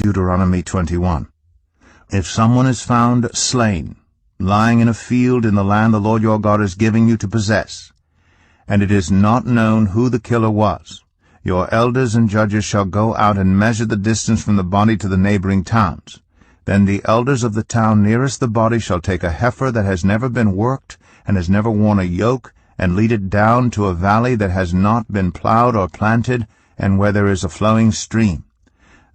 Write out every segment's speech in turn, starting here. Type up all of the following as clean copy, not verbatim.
Deuteronomy 21. If someone is found slain, lying in a field in the land the Lord your God is giving you to possess, and it is not known who the killer was, your elders and judges shall go out and measure the distance from the body to the neighboring towns. Then the elders of the town nearest the body shall take a heifer that has never been worked and has never worn a yoke, and lead it down to a valley that has not been plowed or planted, and where there is a flowing stream.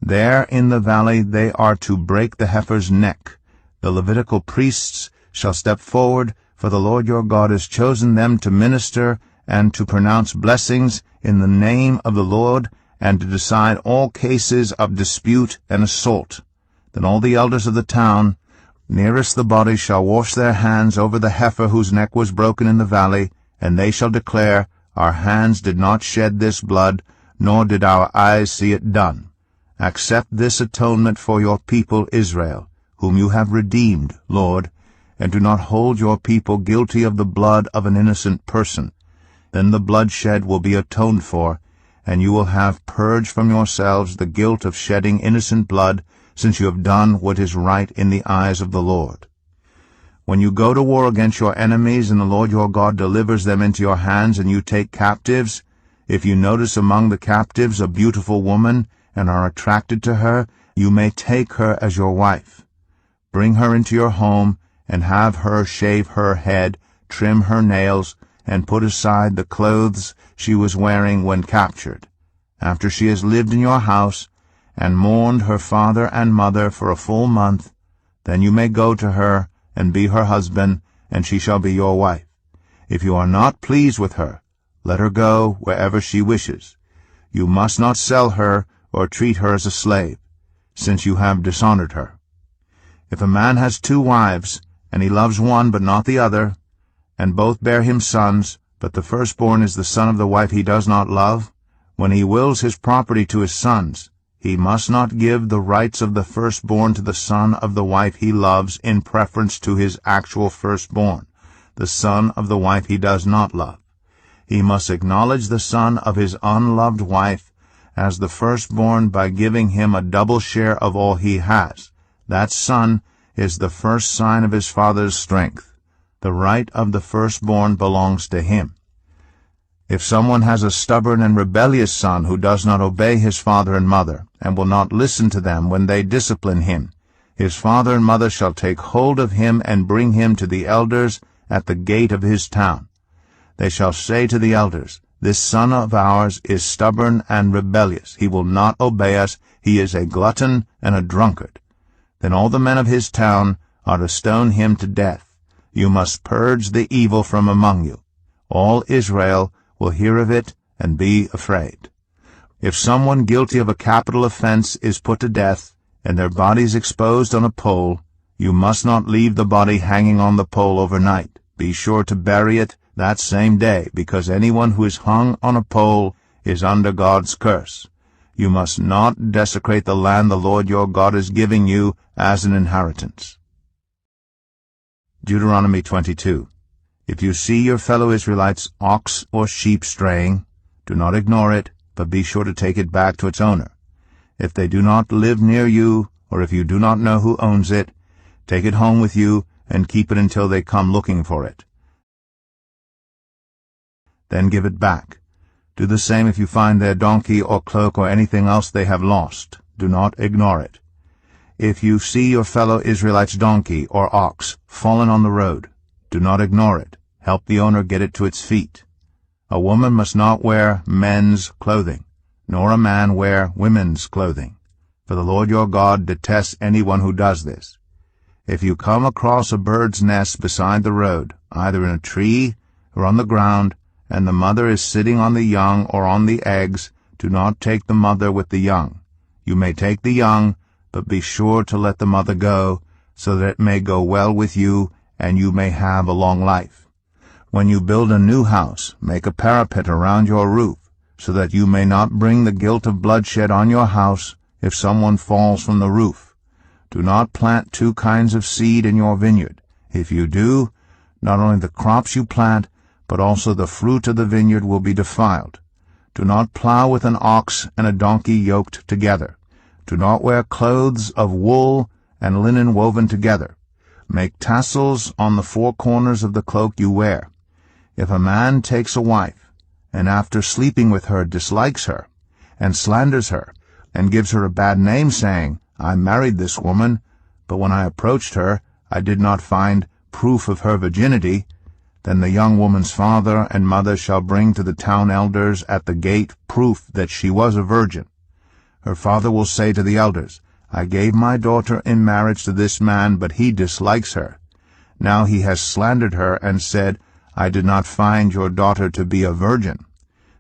There in the valley they are to break the heifer's neck. The Levitical priests shall step forward, for the Lord your God has chosen them to minister and to pronounce blessings in the name of the Lord, and to decide all cases of dispute and assault. Then all the elders of the town nearest the body shall wash their hands over the heifer whose neck was broken in the valley, and they shall declare, Our hands did not shed this blood, nor did our eyes see it done. Accept this atonement for your people Israel, whom you have redeemed, Lord, and do not hold your people guilty of the blood of an innocent person. Then the bloodshed will be atoned for, and you will have purged from yourselves the guilt of shedding innocent blood, since you have done what is right in the eyes of the Lord. When you go to war against your enemies, and the Lord your God delivers them into your hands, and you take captives, if you notice among the captives a beautiful woman, and are attracted to her, you may take her as your wife. Bring her into your home, and have her shave her head, trim her nails, and put aside the clothes she was wearing when captured. After she has lived in your house, and mourned her father and mother for a full month, then you may go to her, and be her husband, and she shall be your wife. If you are not pleased with her, let her go wherever she wishes. You must not sell her, or treat her as a slave, since you have dishonored her. If a man has 2 wives, and he loves one but not the other, and both bear him sons, but the firstborn is the son of the wife he does not love, when he wills his property to his sons, he must not give the rights of the firstborn to the son of the wife he loves in preference to his actual firstborn, the son of the wife he does not love. He must acknowledge the son of his unloved wife as the firstborn by giving him a double share of all he has. That son is the first sign of his father's strength. The right of the firstborn belongs to him. If someone has a stubborn and rebellious son who does not obey his father and mother, and will not listen to them when they discipline him, his father and mother shall take hold of him and bring him to the elders at the gate of his town. They shall say to the elders, This son of ours is stubborn and rebellious. He will not obey us. He is a glutton and a drunkard. Then all the men of his town are to stone him to death. You must purge the evil from among you. All Israel will hear of it and be afraid. If someone guilty of a capital offense is put to death, and their bodies exposed on a pole, you must not leave the body hanging on the pole overnight. Be sure to bury it that same day, because anyone who is hung on a pole is under God's curse. You must not desecrate the land the Lord your God is giving you as an inheritance. Deuteronomy 22. If you see your fellow Israelites' ox or sheep straying, do not ignore it, but be sure to take it back to its owner. If they do not live near you, or if you do not know who owns it, take it home with you and keep it until they come looking for it. Then give it back. Do the same if you find their donkey or cloak or anything else they have lost. Do not ignore it. If you see your fellow Israelite's donkey or ox fallen on the road, do not ignore it. Help the owner get it to its feet. A woman must not wear men's clothing, nor a man wear women's clothing, for the Lord your God detests anyone who does this. If you come across a bird's nest beside the road, either in a tree or on the ground, and the mother is sitting on the young or on the eggs, do not take the mother with the young. You may take the young, but be sure to let the mother go, so that it may go well with you, and you may have a long life. When you build a new house, make a parapet around your roof, so that you may not bring the guilt of bloodshed on your house if someone falls from the roof. Do not plant 2 kinds of seed in your vineyard. If you do, not only the crops you plant, but also the fruit of the vineyard will be defiled. Do not plow with an ox and a donkey yoked together. Do not wear clothes of wool and linen woven together. Make tassels on the four corners of the cloak you wear. If a man takes a wife, and after sleeping with her dislikes her, and slanders her, and gives her a bad name, saying, I married this woman, but when I approached her, I did not find proof of her virginity, then the young woman's father and mother shall bring to the town elders at the gate proof that she was a virgin. Her father will say to the elders, I gave my daughter in marriage to this man, but he dislikes her. Now he has slandered her and said, I did not find your daughter to be a virgin.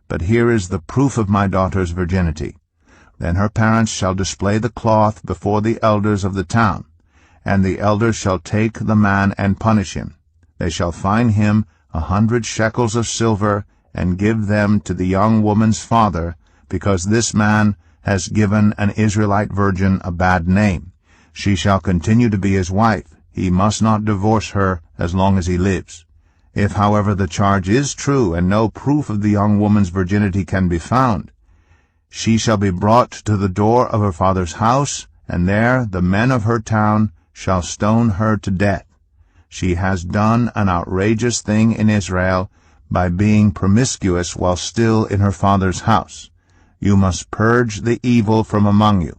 But here is the proof of my daughter's virginity. Then her parents shall display the cloth before the elders of the town, and the elders shall take the man and punish him. They shall fine him 100 shekels of silver, and give them to the young woman's father, because this man has given an Israelite virgin a bad name. She shall continue to be his wife. He must not divorce her as long as he lives. If, however, the charge is true, and no proof of the young woman's virginity can be found, she shall be brought to the door of her father's house, and there the men of her town shall stone her to death. She has done an outrageous thing in Israel by being promiscuous while still in her father's house. You must purge the evil from among you.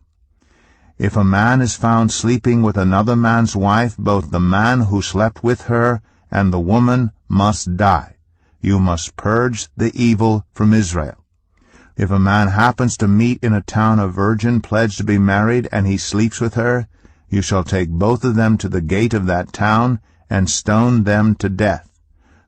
If a man is found sleeping with another man's wife, both the man who slept with her and the woman must die. You must purge the evil from Israel. If a man happens to meet in a town a virgin pledged to be married, and he sleeps with her, you shall take both of them to the gate of that town and stone them to death.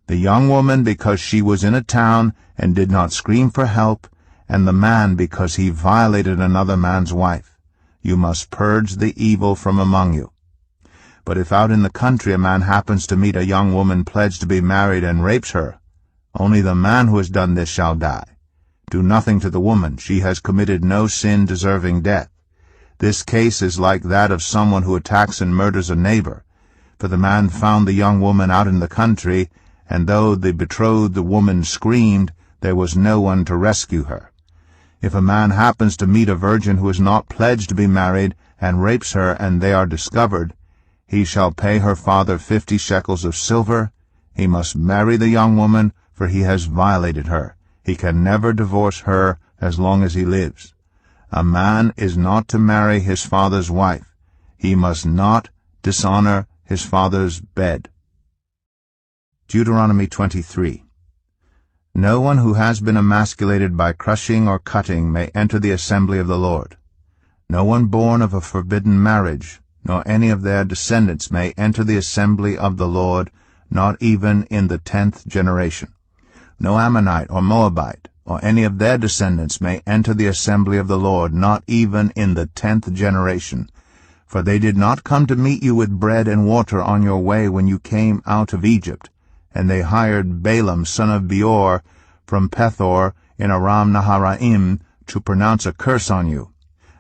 The young woman because she was in a town and did not scream for help, and the man because he violated another man's wife. You must purge the evil from among you. But if out in the country a man happens to meet a young woman pledged to be married and rapes her, only the man who has done this shall die. Do nothing to the woman. She has committed no sin deserving death. This case is like that of someone who attacks and murders a neighbor. For the man found the young woman out in the country, and though the betrothed woman screamed, there was no one to rescue her. If a man happens to meet a virgin who is not pledged to be married and rapes her, and they are discovered, he shall pay her father 50 shekels of silver. He must marry the young woman, for he has violated her. He can never divorce her as long as he lives. A man is not to marry his father's wife. He must not dishonor his father's bed. Deuteronomy 23. No one who has been emasculated by crushing or cutting may enter the assembly of the Lord. No one born of a forbidden marriage, nor any of their descendants may enter the assembly of the Lord, not even in the 10th generation. No Ammonite or Moabite, or any of their descendants may enter the assembly of the Lord, not even in the 10th generation. For they did not come to meet you with bread and water on your way when you came out of Egypt, and they hired Balaam son of Beor from Pethor in Aram Naharaim to pronounce a curse on you.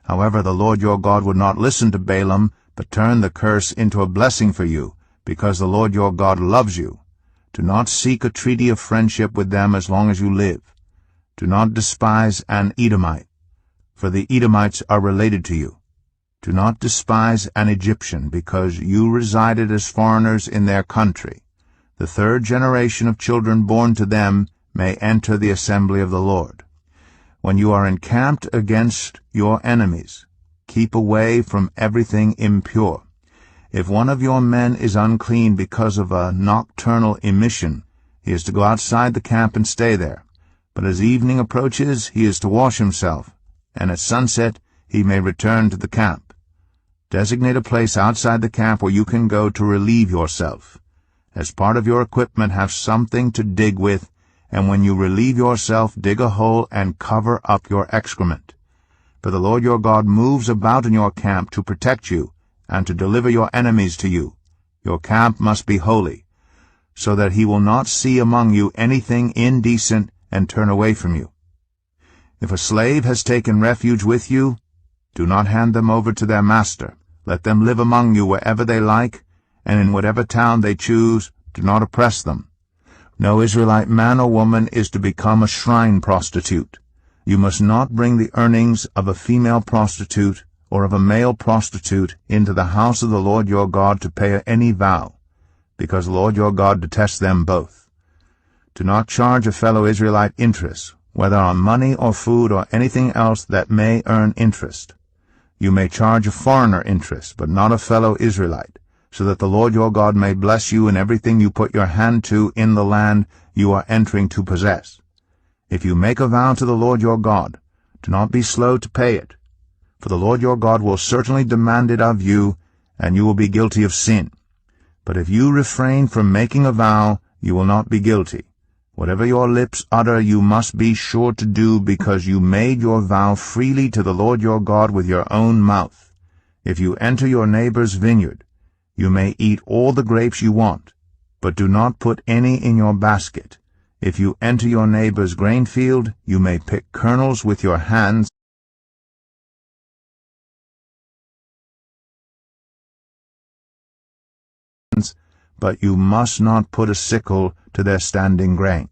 However, the Lord your God would not listen to Balaam, but turned the curse into a blessing for you, because the Lord your God loves you. Do not seek a treaty of friendship with them as long as you live. Do not despise an Edomite, for the Edomites are related to you. Do not despise an Egyptian, because you resided as foreigners in their country. The 3rd generation of children born to them may enter the assembly of the Lord. When you are encamped against your enemies, keep away from everything impure. If one of your men is unclean because of a nocturnal emission, he is to go outside the camp and stay there. But as evening approaches, he is to wash himself, and at sunset he may return to the camp. Designate a place outside the camp where you can go to relieve yourself. As part of your equipment, have something to dig with, and when you relieve yourself, dig a hole and cover up your excrement. For the Lord your God moves about in your camp to protect you, and to deliver your enemies to you. Your camp must be holy, so that he will not see among you anything indecent and turn away from you. If a slave has taken refuge with you, do not hand them over to their master. Let them live among you wherever they like, and in whatever town they choose. Do not oppress them. No Israelite man or woman is to become a shrine prostitute. You must not bring the earnings of a female prostitute or of a male prostitute into the house of the Lord your God to pay any vow, because the Lord your God detests them both. Do not charge a fellow Israelite interest, whether on money or food or anything else that may earn interest. You may charge a foreigner interest, but not a fellow Israelite, so that the Lord your God may bless you in everything you put your hand to in the land you are entering to possess. If you make a vow to the Lord your God, do not be slow to pay it, for the Lord your God will certainly demand it of you, and you will be guilty of sin. But if you refrain from making a vow, you will not be guilty. Whatever your lips utter you must be sure to do, because you made your vow freely to the Lord your God with your own mouth. If you enter your neighbor's vineyard, you may eat all the grapes you want, but do not put any in your basket. If you enter your neighbor's grain field, you may pick kernels with your hands, but you must not put a sickle to their standing grain.